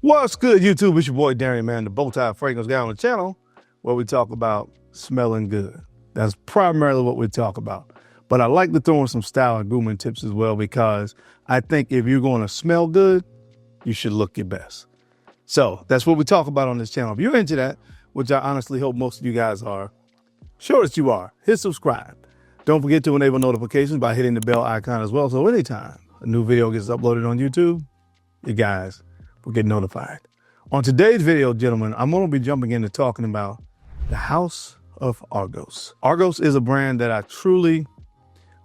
What's good, YouTube? It's your boy Darian, man, the BowTie Fragrance Guy on the channel, where we talk about smelling good. That's primarily what we talk about. But I like to throw in some style and grooming tips as well, because I think if you're going to smell good, you should look your best. So that's what we talk about on this channel. If you're into that, which I honestly hope most of you guys are, sure that you are, hit subscribe. Don't forget to enable notifications by hitting the bell icon as well. So anytime a new video gets uploaded on YouTube, you guys will get notified. On today's video, gentlemen, I'm going to be jumping into talking about the House of Argos. Argos is a brand that I truly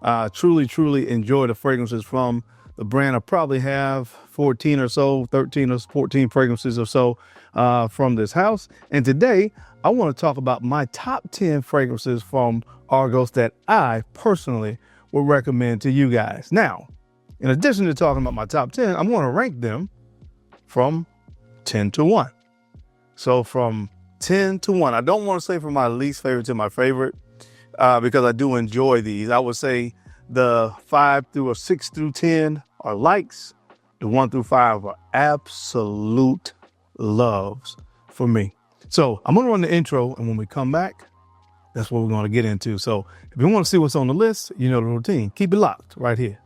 enjoy the fragrances from. The brand I probably have 14 or so, 13 or 14 fragrances or so from this house. And today I want to talk about my top 10 fragrances from Argos that I personally would recommend to you guys. Now, in addition to talking about my top 10, I'm going to rank them from 10 to 1. So from 10 to 1, I don't want to say from my least favorite to my favorite because I do enjoy these. I would say the 5 through or 6 through 10 are likes. The 1 through 5 are absolute loves for me. So I'm going to run the intro, and when we come back, that's what we're going to get into. So if you want to see what's on the list, you know the routine. Keep it locked right here.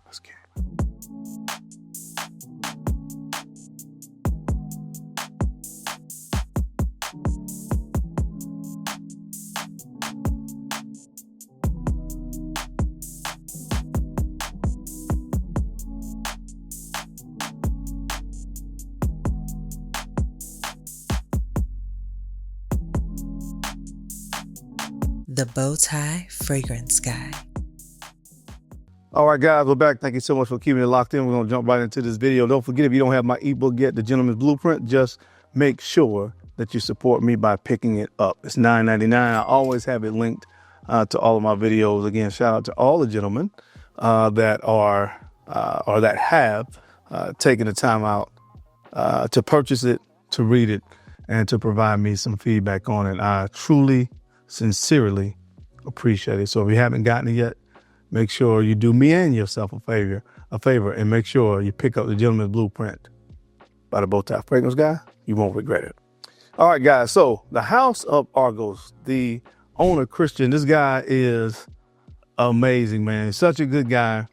Let's get it. The BowTie Fragrance Guy. All right, guys, we're back. Thank you so much for keeping it locked in. We're going to jump right into this video. Don't forget, if you don't have my ebook yet, The Gentleman's Blueprint, just make sure that you support me by picking it up. It's $9.99. I always have it linked to all of my videos. Again, shout out to all the gentlemen that have taken the time out to purchase it, to read it, and to provide me some feedback on it. I truly, sincerely appreciate it. So if you haven't gotten it yet, make sure you do me and yourself a favor, and make sure you pick up The Gentleman's Blueprint by the BowTie Fragrance Guy. You won't regret it. All right, guys. So the House of Argos, the owner, Christian, this guy is amazing, man. He's such a good guy.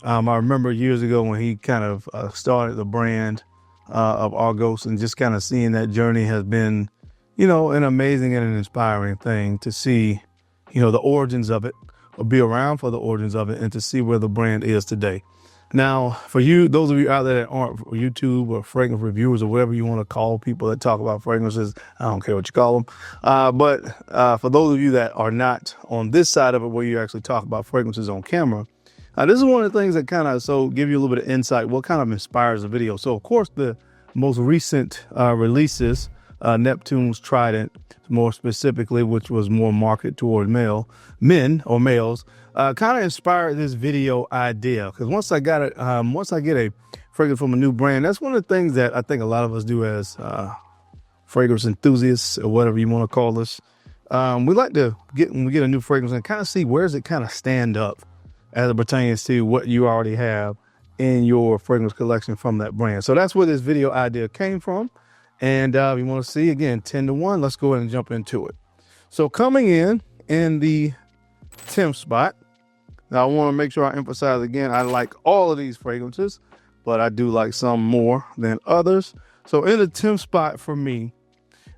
I remember years ago when he kind of started the brand of Argos, and just kind of seeing that journey has been, you know, an amazing and an inspiring thing to see, you know, the origins of it, or be around for the origins of it, and to see where the brand is today. Now, for you, those of you out there that aren't YouTube or fragrance reviewers or whatever you want to call people that talk about fragrances, I don't care what you call them. But for those of you that are not on this side of it, where you actually talk about fragrances on camera, this is one of the things that kind of give you a little bit of insight, what kind of inspires the video. So, of course, the most recent releases, Neptune's Trident, more specifically, which was more marketed toward men or males, kind of inspired this video idea. Because once I get a fragrance from a new brand, that's one of the things that I think a lot of us do as fragrance enthusiasts, or whatever you want to call us. We like to when we get a new fragrance, and kind of see where does it kind of stand up as it pertains to what you already have in your fragrance collection from that brand. So that's where this video idea came from. And you want to see, again, 10 to 1, let's go ahead and jump into it. So coming in the 10th spot, now I want to make sure I emphasize again, I like all of these fragrances, but I do like some more than others. So in the 10th spot for me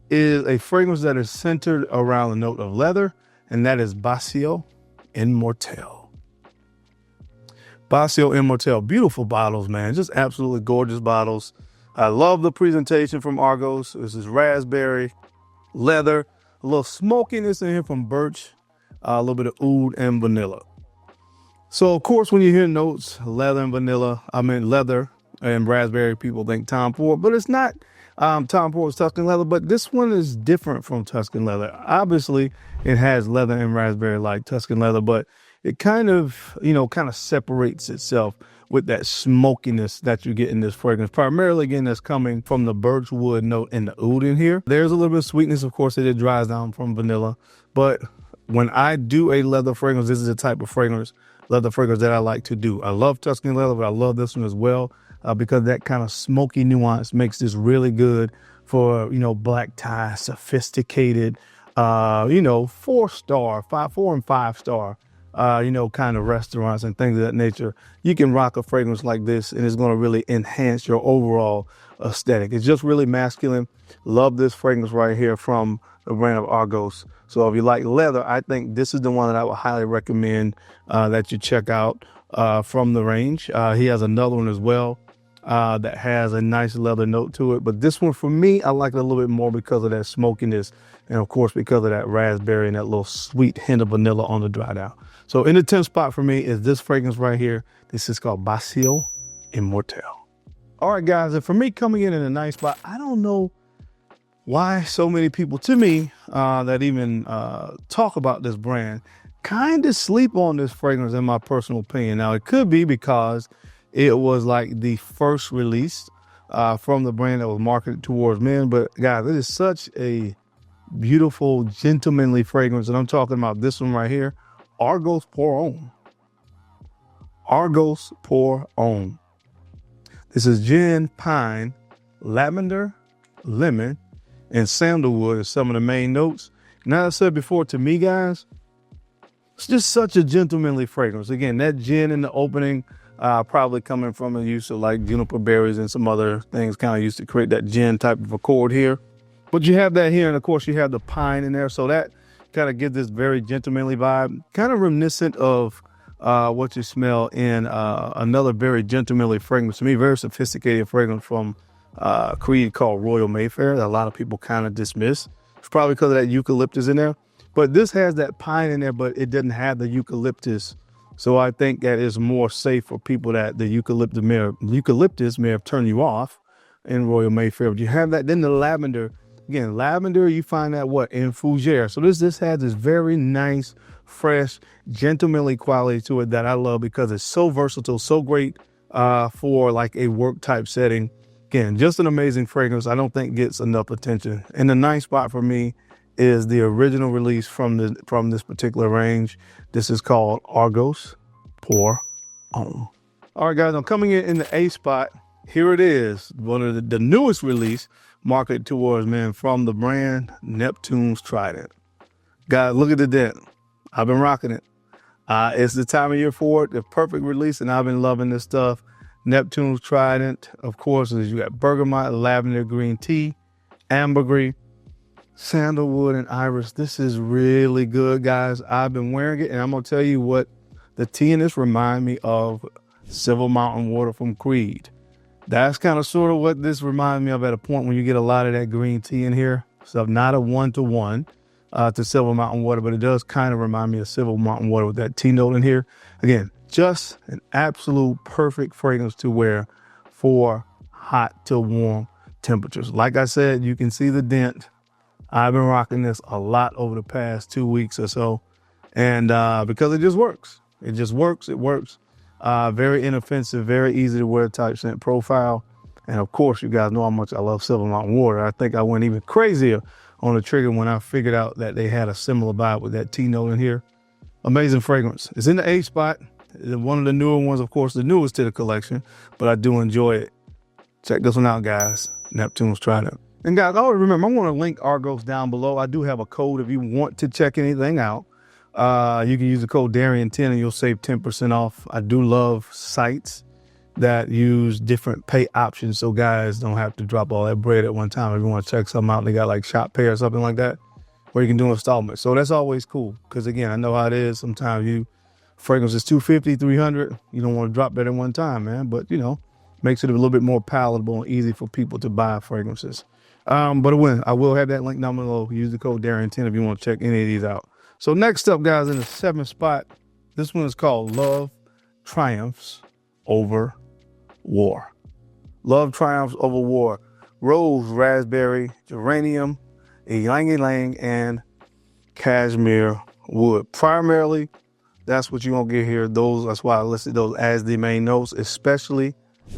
is a fragrance that is centered around the note of leather, and that is Basio Immortelle. Basio Immortelle, beautiful bottles, man, just absolutely gorgeous bottles. I love the presentation from Argos. This is raspberry, leather, a little smokiness in here from birch, a little bit of oud and vanilla. So, of course, when you hear notes, leather and vanilla, leather and raspberry, people think Tom Ford, but it's not Tom Ford's Tuscan leather, but this one is different from Tuscan leather. Obviously, it has leather and raspberry like Tuscan leather, but it kind of separates itself with that smokiness that you get in this fragrance. Primarily, again, that's coming from the birch wood note and the oud in here. There's a little bit of sweetness, of course, it dries down from vanilla. But when I do a leather fragrance, this is the type of leather fragrance that I like to do. I love Tuscan leather, but I love this one as well. because that kind of smoky nuance makes this really good for, black tie, sophisticated, 4-star, 4 and 5-star, kind of restaurants and things of that nature. You can rock a fragrance like this and it's going to really enhance your overall aesthetic. It's just really masculine. Love this fragrance right here from the brand of Argos. So if you like leather, I think this is the one that I would highly recommend that you check out from the range. He has another one as well that has a nice leather note to it. But this one, for me, I like it a little bit more because of that smokiness. And of course, because of that raspberry and that little sweet hint of vanilla on the dry down. So in the 10th spot for me is this fragrance right here. This is called Basio Immortel. All right, guys, and for me coming in the 9th spot, I don't know why so many people, to me, that even talk about this brand, kind of sleep on this fragrance in my personal opinion. Now, it could be because it was like the first release from the brand that was marketed towards men. But guys, it is such a beautiful, gentlemanly fragrance. And I'm talking about this one right here, Argos Poron. Argos Poron. This is gin, pine, lavender, lemon, and sandalwood is some of the main notes. Now, I said before, to me, guys, it's just such a gentlemanly fragrance. Again, that gin in the opening, probably coming from the use of like juniper berries and some other things kind of used to create that gin type of accord here. But you have that here, and of course you have the pine in there. So that kind of gives this very gentlemanly vibe, kind of reminiscent of what you smell in another very gentlemanly fragrance. To me, very sophisticated fragrance from Creed called Royal Mayfair that a lot of people kind of dismiss. It's probably because of that eucalyptus in there. But this has that pine in there, but it doesn't have the eucalyptus. So I think that is more safe for people that the eucalyptus may have turned you off in Royal Mayfair. But you have that. Then the lavender. Again, lavender, you find that in fougere. So this has this very nice, fresh, gentlemanly quality to it that I love because it's so versatile, so great for like a work type setting. Again, just an amazing fragrance. I don't think gets enough attention. And the 9th spot for me is the original release from this particular range. This is called Argos Poron. All right, guys, I'm coming in the 8th spot. Here it is, one of the newest release marketed towards men from the brand Neptune's Trident. Guys, look at the dent. I've been rocking it. It's the time of year for it, the perfect release, and I've been loving this stuff. Neptune's Trident, of course, is you got bergamot, lavender, green tea, ambergris, sandalwood, and iris. This is really good, guys. I've been wearing it, and I'm going to tell you what the tea in this remind me of Silver Mountain Water from Creed. That's kind of sort of what this reminds me of at a point when you get a lot of that green tea in here. So not a one-to-one to Silver Mountain Water, but it does kind of remind me of Silver Mountain Water with that tea note in here. Again, just an absolute perfect fragrance to wear for hot to warm temperatures. Like I said, you can see the dent. I've been rocking this a lot over the past 2 weeks or so. And because it just works. It just works. It works. Very inoffensive, very easy to wear type scent profile. And of course, you guys know how much I love Silver Mountain Water. I think I went even crazier on the trigger when I figured out that they had a similar vibe with that tea note in here. Amazing fragrance. It's in the 8th spot. One of the newer ones, of course, the newest to the collection, but I do enjoy it. Check this one out, guys. Neptune's Trident. And guys, always remember, I want to link Argos down below. I do have a code if you want to check anything out. You can use the code Darian10 and you'll save 10% off. I do love sites that use different pay options so guys don't have to drop all that bread at one time. If you want to check something out, they got like Shop Pay or something like that, where you can do installments. So that's always cool because, again, I know how it is. Sometimes fragrance is $250, $300. You don't want to drop that at one time, man. But, makes it a little bit more palatable and easy for people to buy fragrances. But I will have that link down below. Use the code Darian10 if you want to check any of these out. So next up, guys, in the 7th spot, this one is called Love Triumphs Over War. Love Triumphs Over War. Rose, raspberry, geranium, ylang-ylang, and cashmere wood. Primarily, that's what you're going to get here. That's why I listed those as the main notes, especially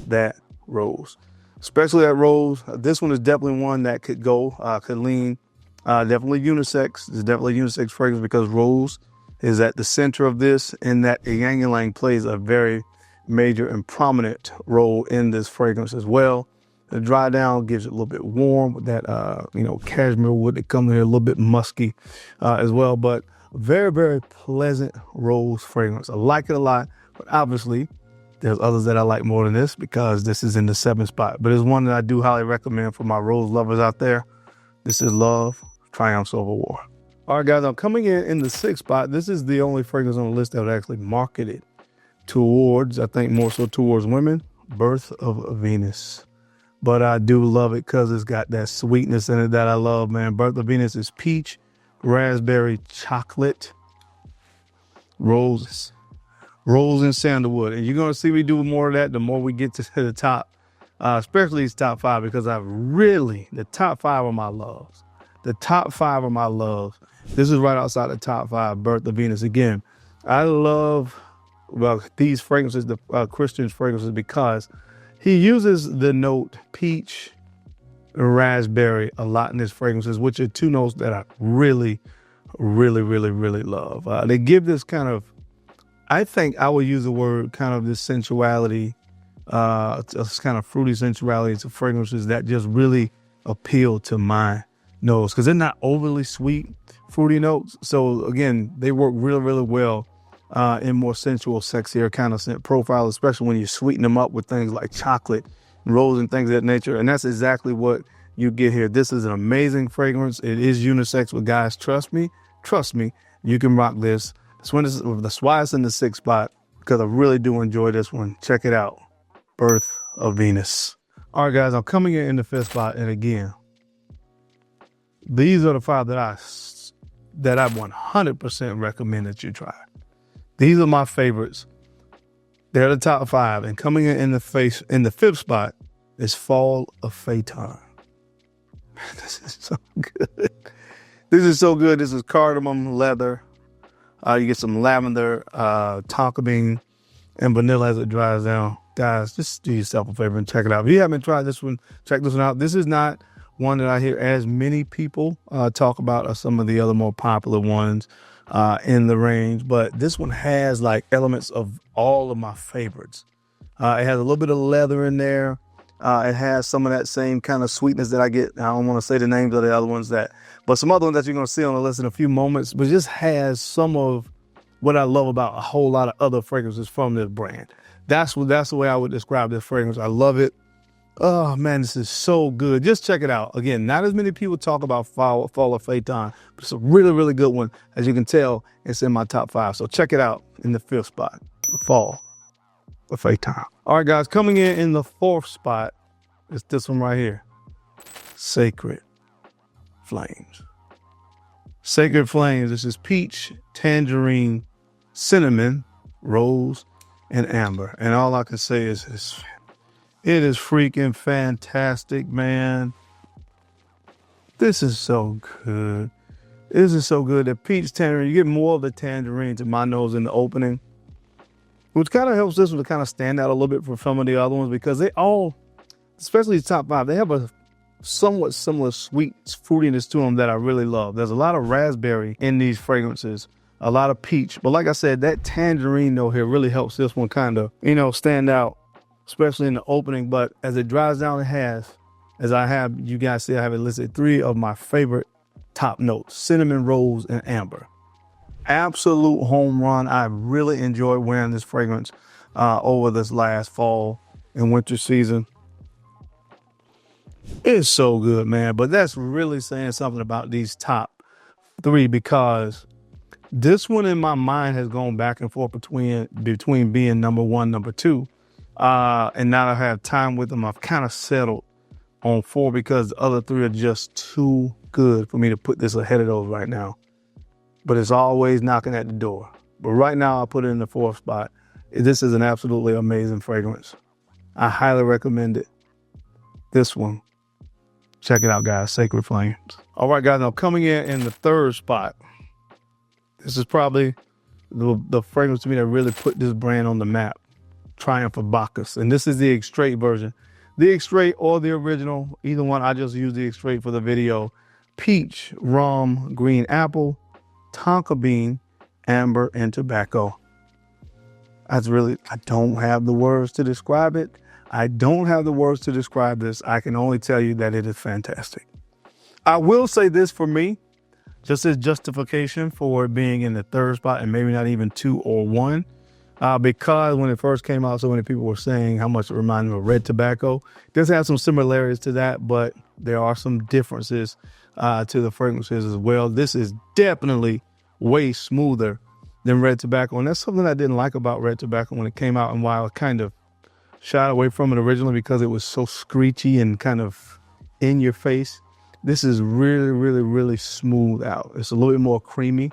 that rose. Especially that rose. This one is definitely one that could lean. Definitely unisex. It's definitely unisex fragrance because rose is at the center of this, and that ylang-ylang plays a very, major and prominent role in this fragrance as well. The dry down gives it a little bit warm with that, cashmere wood that comes in here, a little bit musky as well. But very, very pleasant rose fragrance. I like it a lot, but obviously there's others that I like more than this because this is in the 7th spot. But it's one that I do highly recommend for my rose lovers out there. This is Love Triumphs Over War. All right, guys, I'm coming in the 6th spot. This is the only fragrance on the list that was actually marketed towards, I think more so towards women, Birth of Venus. But I do love it because it's got that sweetness in it that I love, man. Birth of Venus is peach, raspberry, chocolate, roses, rose and sandalwood. And you're going to see me do more of that the more we get to the top, especially these top 5, because the top 5 are my loves. The top 5 are my loves. This is right outside the top 5, Birth of Venus. Again, I love these fragrances, the Christian's fragrances, because he uses the note peach and raspberry a lot in his fragrances, which are 2 notes that I really, really, really, really love. They give this kind of, I think I would use the word kind of this sensuality, this kind of fruity sensuality to fragrances that just really appeal to my nose because they're not overly sweet, fruity notes. So again, they work really, really well in more sensual, sexier kind of scent profile, especially when you sweeten them up with things like chocolate and rose and things of that nature. And that's exactly what you get here. This is an amazing fragrance. It is unisex, but guys, trust me, you can rock this. That's why it's in the 6th spot, because I really do enjoy this one. Check it out. Birth of Venus. All right, guys, I'm coming in the 5th spot. And again, these are the 5 that I 100% recommend that you try. These are my favorites. They're the top 5. And coming in the 5th spot is Fall of Phaeton. This is so good. This is so good. This is cardamom, leather. You get some lavender, tonka bean, and vanilla as it dries down. Guys, just do yourself a favor and check it out. If you haven't tried this one, check this one out. This is not one that I hear as many people talk about as some of the other more popular ones in the range, but this one has like elements of all of my favorites. It has a little bit of leather in there. It has some of that same kind of sweetness that I get. I don't want to say the names of the other ones but some other ones that you're going to see on the list in a few moments, but just has some of what I love about a whole lot of other fragrances from this brand. That's the way I would describe this fragrance. I love it. Oh man, this is so good. Just check it out. Again, not as many people talk about Fall of Phaeton, but it's a really, really good one. As you can tell, it's in my top 5. So check it out in the 5th spot, Fall of Phaeton. All right, guys, coming in the 4th spot is this one right here, Sacred Flames. Sacred Flames. This is peach, tangerine, cinnamon, rose, and amber. And all I can say is it is freaking fantastic, man. This is so good. This is so good. The peach tangerine, you get more of the tangerine to my nose in the opening, which kind of helps this one to kind of stand out a little bit from some of the other ones because they all, especially the top 5, they have a somewhat similar sweet fruitiness to them that I really love. There's a lot of raspberry in these fragrances, a lot of peach. But like I said, that tangerine note here really helps this one kind of, stand out, especially in the opening. But as it dries down, it has, as I have, you guys see, I have it listed 3 of my favorite top notes, cinnamon, rose, and amber. Absolute home run. I really enjoyed wearing this fragrance over this last fall and winter season. It's so good, man. But that's really saying something about these top 3 because this one in my mind has gone back and forth between being number 1, number 2. And now I have time with them. I've kind of settled on 4 because the other 3 are just too good for me to put this ahead of those right now. But it's always knocking at the door. But right now I put it in the 4th spot. This is an absolutely amazing fragrance. I highly recommend it. This one. Check it out, guys. Sacred Flames. All right, guys. Now coming in the 3rd spot. This is probably the fragrance to me that really put this brand on the map. Triumph of Bacchus. And this is the extrait version. The extrait or the original, either one. I just used the extrait for the video. Peach, rum, green apple, tonka bean, amber, and tobacco. I don't have the words to describe it. I don't have the words to describe this. I can only tell you that it is fantastic. I will say this for me, just as justification for it being in the third spot and maybe not even 2 or 1, because when it first came out, so many people were saying how much it reminded me of red tobacco. It does have some similarities to that, but there are some differences to the fragrances as well. This is definitely way smoother than red tobacco, and that's something I didn't like about red tobacco when it came out, and while I kind of shied away from it originally because it was so screechy and kind of in your face. This is really smooth out. It's a little bit more creamy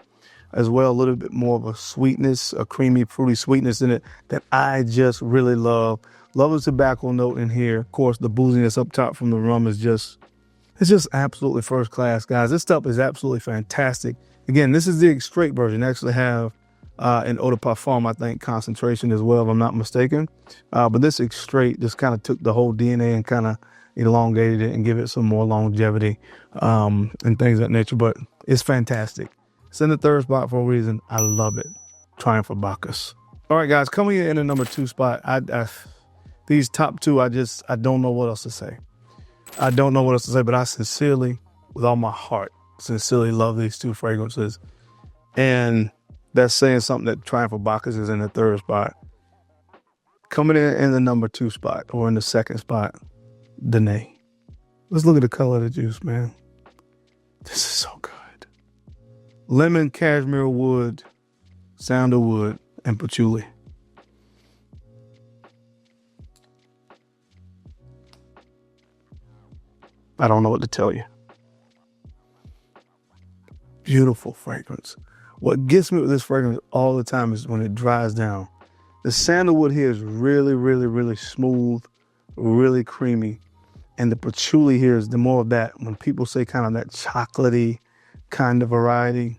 as well, a little bit more of a sweetness, a creamy, fruity sweetness in it that I just really love. Love the tobacco note in here. Of course, the booziness up top from the rum is it's just absolutely first class, guys. This stuff is absolutely fantastic. Again, this is the straight version. They actually have an eau de parfum, I think, concentration as well, if I'm not mistaken. But this straight just kind of took the whole DNA and kind of elongated it and give it some more longevity and things of that nature. But it's fantastic. It's in the third spot for a reason. I love it. Triumph of Bacchus. All right, guys, coming in the number 2 spot. These top 2, I don't know what else to say. I don't know what else to say, but I sincerely, with all my heart, sincerely love these 2 fragrances. And that's saying something that Triumph of Bacchus is in the third spot. Coming in the number 2 spot or in the second spot, Danae. Let's look at the color of the juice, man. This is so good. Lemon, cashmere wood, sandalwood, and patchouli. I don't know what to tell you. Beautiful fragrance. What gets me with this fragrance all the time is when it dries down. The sandalwood here is really smooth, really creamy. And the patchouli here is the more of that, when people say kind of that chocolatey kind of variety,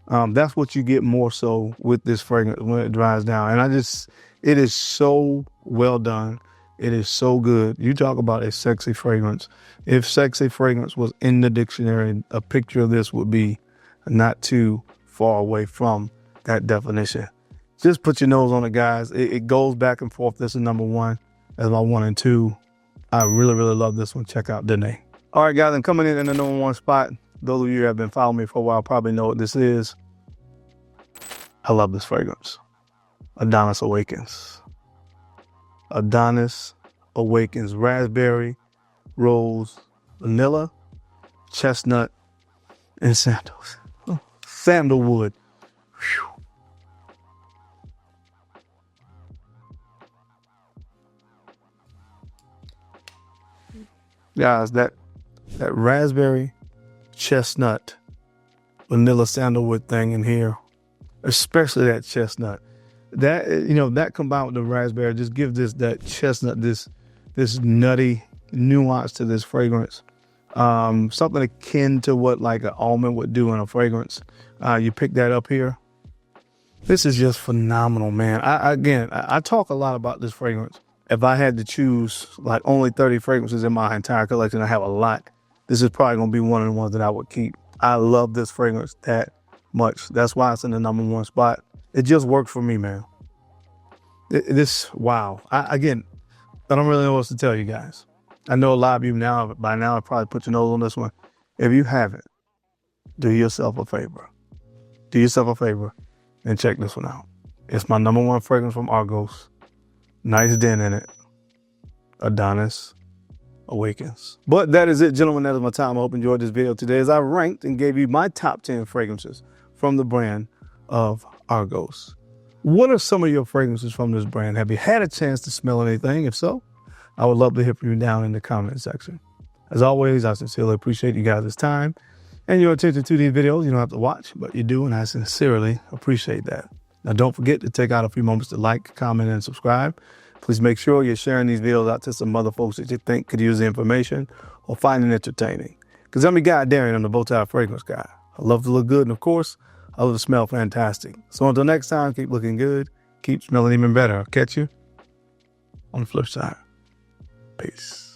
that's what you get more so with this fragrance when it dries down. And it is so well done. It is so good. You talk about a sexy fragrance. If sexy fragrance was in the dictionary, a picture of this would be not too far away from that definition. Just put your nose on it, guys. It goes back and forth. This is number 1 as my 1 and 2. I really love this one. Check out Danae. All right, guys, I'm coming in the number 1 spot. Those of you who have been following me for a while probably know what this is. I love this fragrance. Adonis Awakens. Adonis Awakens. Raspberry, rose, vanilla, chestnut, and sandalwood. Whew. Guys, that raspberry, chestnut, vanilla, sandalwood thing in here, especially that chestnut, that combined with the raspberry just gives that chestnut this nutty nuance to this fragrance. Something akin to what like an almond would do in a fragrance. You pick that up here. This is just phenomenal, man. I talk a lot about this fragrance. If I had to choose like only 30 fragrances in my entire collection, I have a lot. This is probably going to be one of the ones that I would keep. I love this fragrance that much. That's why it's in the number 1 spot. It just works for me, man. Wow. I don't really know what else to tell you guys. I know a lot of you by now have probably put your nose on this one. If you haven't, do yourself a favor. Do yourself a favor and check this one out. It's my number 1 fragrance from Argos. Nice dent in it. Adonis Awakens. But that is it, gentlemen. That is my time. I hope you enjoyed this video today as I ranked and gave you my top 10 fragrances from the brand of Argos. What are some of your fragrances from this brand? Have you had a chance to smell anything? If so, I would love to hear from you down in the comment section. As always, I sincerely appreciate you guys' time and your attention to these videos. You don't have to watch, but you do, and I sincerely appreciate that. Now, don't forget to take out a few moments to like, comment, and subscribe. Please make sure you're sharing these videos out to some other folks that you think could use the information or find it entertaining. Because I'm your guy, Darren. I'm the BowTie Fragrance Guy. I love to look good, and of course, I love to smell fantastic. So until next time, keep looking good, keep smelling even better. I'll catch you on the flip side. Peace.